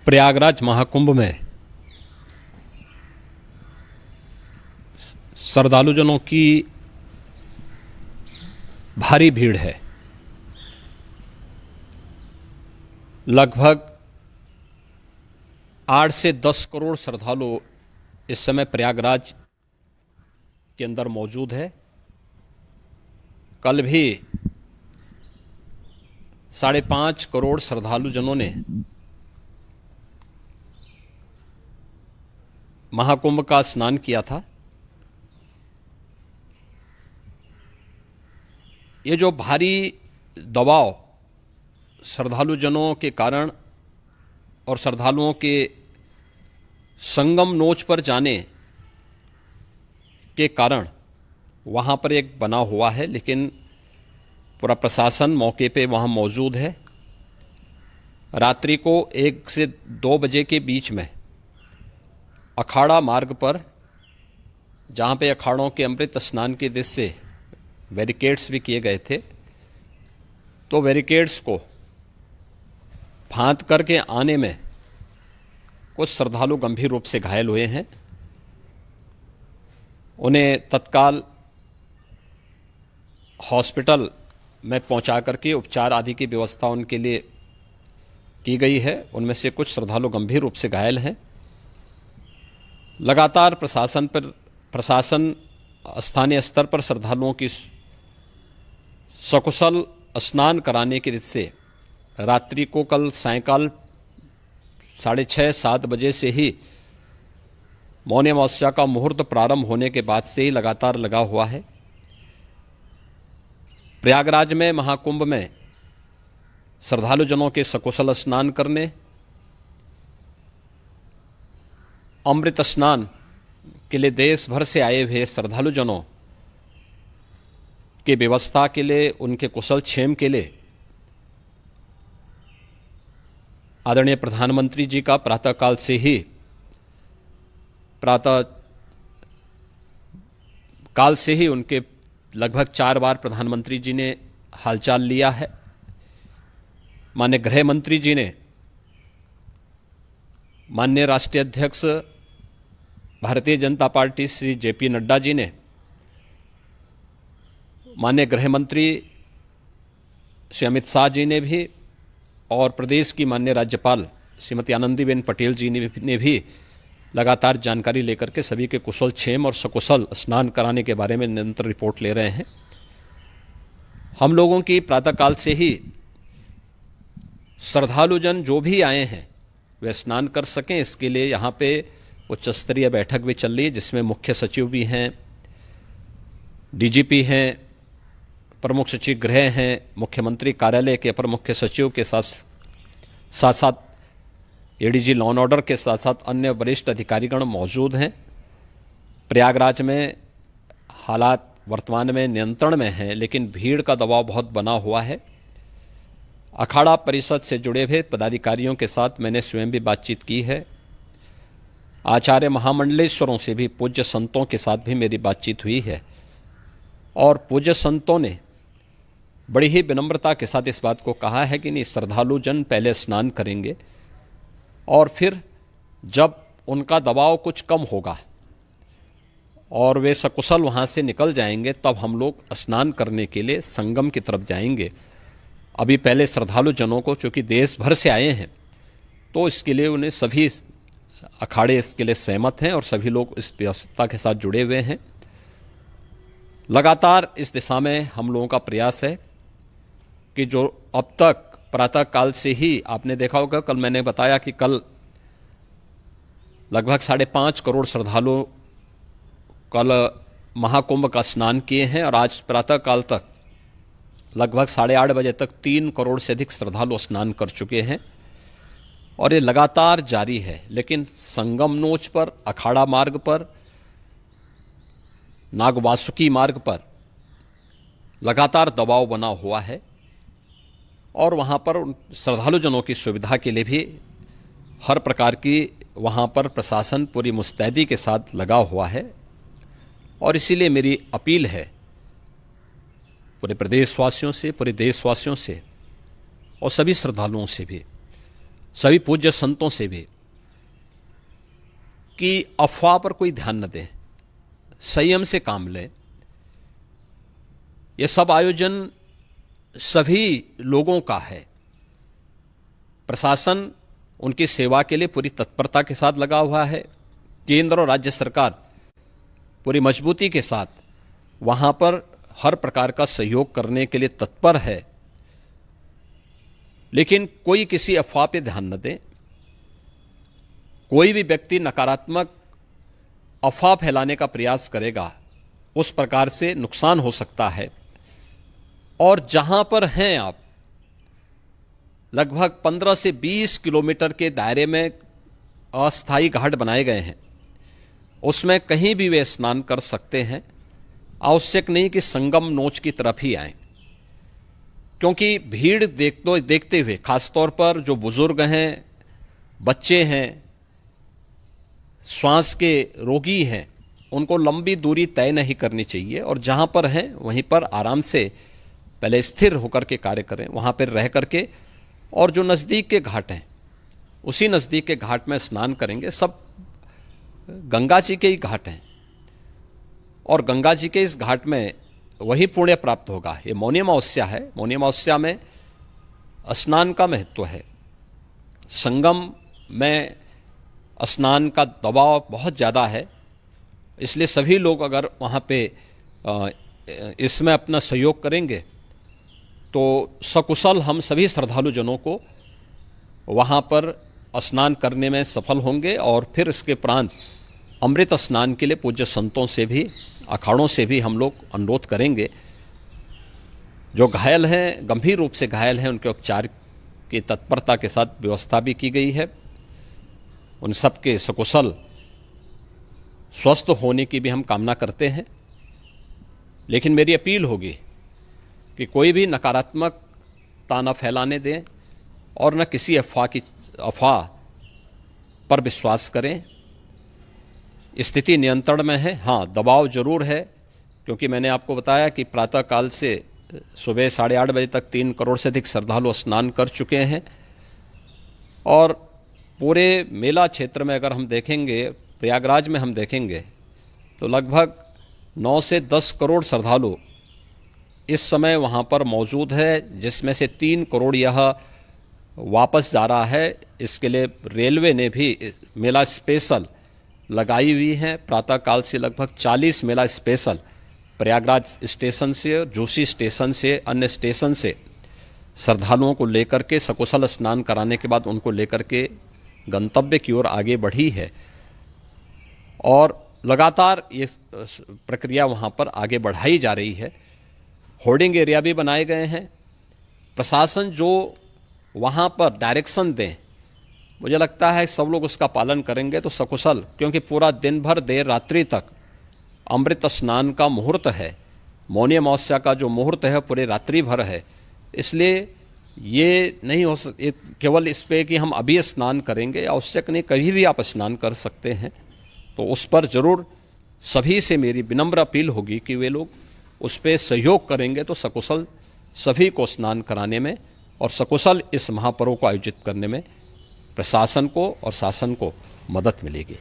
प्रयागराज महाकुंभ में श्रद्धालुजनों की भारी भीड़ है। लगभग 8 से 10 करोड़ श्रद्धालु इस समय प्रयागराज के अंदर मौजूद है। कल भी 5.5 करोड़ श्रद्धालुजनों ने महाकुंभ का स्नान किया था। ये जो भारी दबाव श्रद्धालुजनों के कारण और श्रद्धालुओं के संगम नोच पर जाने के कारण वहाँ पर एक बना हुआ है, लेकिन पूरा प्रशासन मौके पे वहाँ मौजूद है। रात्रि को 1 से 2 बजे के बीच में अखाड़ा मार्ग पर, जहाँ पे अखाड़ों के अमृत स्नान के दृश्य से बैरिकेड्स भी किए गए थे, तो बैरिकेड्स को फांद करके आने में कुछ श्रद्धालु गंभीर रूप से घायल हुए हैं। उन्हें तत्काल हॉस्पिटल में पहुंचा करके उपचार आदि की व्यवस्था उनके लिए की गई है। उनमें से कुछ श्रद्धालु गंभीर रूप से घायल हैं। लगातार प्रशासन स्थानीय स्तर पर श्रद्धालुओं की सकुशल स्नान कराने के दृष्टि से रात्रि को कल सायंकाल 6:30-7 बजे से ही मौनी अमावस्या का मुहूर्त प्रारंभ होने के बाद से ही लगातार लगा हुआ है। प्रयागराज में महाकुंभ में श्रद्धालुजनों के सकुशल स्नान करने, अमृत स्नान के लिए देश भर से आए हुए श्रद्धालुजनों की व्यवस्था के लिए, उनके कुशल क्षेम के लिए आदरणीय प्रधानमंत्री जी का प्रातःकाल से ही उनके लगभग 4 बार प्रधानमंत्री जी ने हालचाल लिया है। माननीय गृह मंत्री जी ने, माननीय राष्ट्रीय अध्यक्ष भारतीय जनता पार्टी श्री जेपी नड्डा जी ने, माननीय गृह मंत्री श्री अमित शाह जी ने भी, और प्रदेश की माननीय राज्यपाल श्रीमती आनंदीबेन पटेल जी ने भी लगातार जानकारी लेकर के सभी के कुशल क्षेम और सकुशल स्नान कराने के बारे में निरंतर रिपोर्ट ले रहे हैं। हम लोगों की प्रातःकाल से ही श्रद्धालुजन जो भी आए हैं वे स्नान कर सकें, इसके लिए यहाँ पे उच्च स्तरीय बैठक भी चल रही है, जिसमें मुख्य सचिव भी हैं, डीजीपी हैं, प्रमुख सचिव गृह हैं, मुख्यमंत्री कार्यालय के अपर मुख्य सचिव के साथ साथ एडीजी लॉ एंड ऑर्डर के साथ साथ अन्य वरिष्ठ अधिकारीगण मौजूद हैं। प्रयागराज में हालात वर्तमान में नियंत्रण में हैं, लेकिन भीड़ का दबाव बहुत बना हुआ है। अखाड़ा परिषद से जुड़े हुए पदाधिकारियों के साथ मैंने स्वयं भी बातचीत की है। आचार्य महामंडलेश्वरों से भी, पूज्य संतों के साथ भी मेरी बातचीत हुई है, और पूज्य संतों ने बड़ी ही विनम्रता के साथ इस बात को कहा है कि नहीं, श्रद्धालुजन पहले स्नान करेंगे और फिर जब उनका दबाव कुछ कम होगा और वे सकुशल वहाँ से निकल जाएंगे, तब हम लोग स्नान करने के लिए संगम की तरफ जाएंगे। अभी पहले श्रद्धालुजनों को, चूँकि देश भर से आए हैं, तो इसके लिए उन्हें सभी अखाड़े इसके लिए सहमत हैं और सभी लोग इस व्यवस्था के साथ जुड़े हुए हैं। लगातार इस दिशा में हम लोगों का प्रयास है कि जो अब तक प्रातःकाल से ही आपने देखा होगा, कल मैंने बताया कि कल लगभग 5.5 करोड़ श्रद्धालु कल महाकुंभ का स्नान किए हैं, और आज प्रातःकाल तक लगभग 8:30 बजे तक 3 करोड़ से अधिक श्रद्धालु स्नान कर चुके हैं, और ये लगातार जारी है। लेकिन संगम नोच पर, अखाड़ा मार्ग पर, नागवासुकी मार्ग पर लगातार दबाव बना हुआ है, और वहाँ पर श्रद्धालुजनों की सुविधा के लिए भी हर प्रकार की वहाँ पर प्रशासन पूरी मुस्तैदी के साथ लगा हुआ है। और इसीलिए मेरी अपील है पूरे प्रदेशवासियों से, पूरे देशवासियों से और सभी श्रद्धालुओं से भी, सभी पूज्य संतों से भी कि अफवाह पर कोई ध्यान न दें, संयम से काम लें। ये सब आयोजन सभी लोगों का है। प्रशासन उनकी सेवा के लिए पूरी तत्परता के साथ लगा हुआ है। केंद्र और राज्य सरकार पूरी मजबूती के साथ वहां पर हर प्रकार का सहयोग करने के लिए तत्पर है। लेकिन कोई किसी अफवाह पे ध्यान न दे। कोई भी व्यक्ति नकारात्मक अफवाह फैलाने का प्रयास करेगा, उस प्रकार से नुकसान हो सकता है। और जहां पर हैं आप, लगभग 15 से 20 किलोमीटर के दायरे में अस्थायी घाट बनाए गए हैं, उसमें कहीं भी वे स्नान कर सकते हैं। आवश्यक नहीं कि संगम नोच की तरफ ही आएं, क्योंकि भीड़ देखते हुए खासतौर पर जो बुजुर्ग हैं, बच्चे हैं, श्वास के रोगी हैं, उनको लंबी दूरी तय नहीं करनी चाहिए। और जहां पर हैं वहीं पर आराम से पहले स्थिर होकर के कार्य करें, वहां पर रह करके। और जो नज़दीक के घाट हैं, उसी नज़दीक के घाट में स्नान करेंगे। सब गंगा जी के ही घाट हैं और गंगा जी के इस घाट में वही पुण्य प्राप्त होगा। ये मौनी अमावस्या है। मौनी अमावस्या में स्नान का महत्व है। संगम में स्नान का दबाव बहुत ज़्यादा है, इसलिए सभी लोग अगर वहाँ पे इसमें अपना सहयोग करेंगे तो सकुशल हम सभी श्रद्धालु जनों को वहाँ पर स्नान करने में सफल होंगे। और फिर इसके उपरांत अमृत स्नान के लिए पूज्य संतों से भी, अखाड़ों से भी हम लोग अनुरोध करेंगे। जो घायल हैं, गंभीर रूप से घायल हैं, उनके उपचार की तत्परता के साथ व्यवस्था भी की गई है। उन सबके सकुशल स्वस्थ होने की भी हम कामना करते हैं। लेकिन मेरी अपील होगी कि कोई भी नकारात्मकता न फैलाने दें और न किसी अफवाह पर विश्वास करें। स्थिति नियंत्रण में है। हाँ, दबाव जरूर है, क्योंकि मैंने आपको बताया कि प्रातःकाल से सुबह 8:30 बजे तक 3 करोड़ से अधिक श्रद्धालु स्नान कर चुके हैं। और पूरे मेला क्षेत्र में अगर हम देखेंगे, प्रयागराज में हम देखेंगे तो लगभग 9 से 10 करोड़ श्रद्धालु इस समय वहाँ पर मौजूद है, जिसमें से 3 करोड़ यह वापस जा रहा है। इसके लिए रेलवे ने भी मेला स्पेशल लगाई हुई है। प्रातःकाल से लगभग 40 मेला स्पेशल प्रयागराज स्टेशन से और जोशी स्टेशन से, अन्य स्टेशन से श्रद्धालुओं को लेकर के सकुशल स्नान कराने के बाद उनको लेकर के गंतव्य की ओर आगे बढ़ी है। और लगातार ये प्रक्रिया वहाँ पर आगे बढ़ाई जा रही है। होर्डिंग एरिया भी बनाए गए हैं। प्रशासन जो वहाँ पर डायरेक्शन दें, मुझे लगता है सब लोग उसका पालन करेंगे तो सकुशल, क्योंकि पूरा दिन भर देर रात्रि तक अमृत स्नान का मुहूर्त है। मौनी अमावस्या का जो मुहूर्त है पूरे रात्रि भर है। इसलिए ये नहीं हो केवल इस पे कि हम अभी स्नान करेंगे, आवश्यक नहीं, कभी भी आप स्नान कर सकते हैं। तो उस पर जरूर सभी से मेरी विनम्र अपील होगी कि वे लोग उस पर सहयोग करेंगे तो सकुशल सभी को स्नान कराने में और सकुशल इस महापर्व को आयोजित करने में प्रशासन को और शासन को मदद मिलेगी।